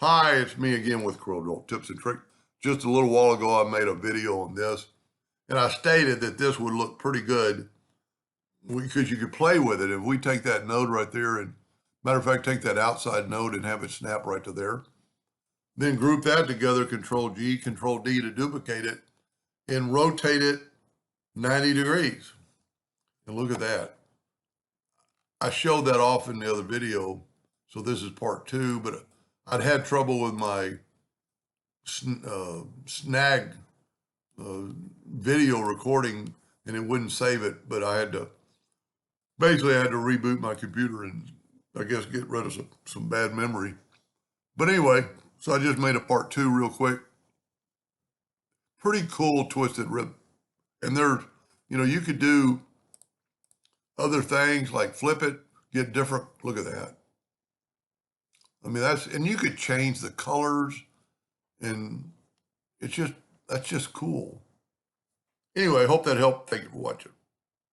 Hi, it's me again with Corel Tips and Tricks. Just a little while ago, I made a video on this, and I stated that this would look pretty good because you could play with it. If we take that node right there, and matter of fact, take that outside node and have it snap right to there, then group that together, Control G, Control D to duplicate it, and rotate it 90 degrees. And look at that. I showed that off in the other video, so this is part 2, but I'd had trouble with my snag video recording and it wouldn't save it, but I had to reboot my computer and I guess get rid of some bad memory. But anyway, so I just made a part 2 real quick. Pretty cool twisted rib. And there's, you could do other things like flip it, get different. Look at that. I mean, and you could change the colors and that's just cool. Anyway, I hope that helped. Thank you for watching.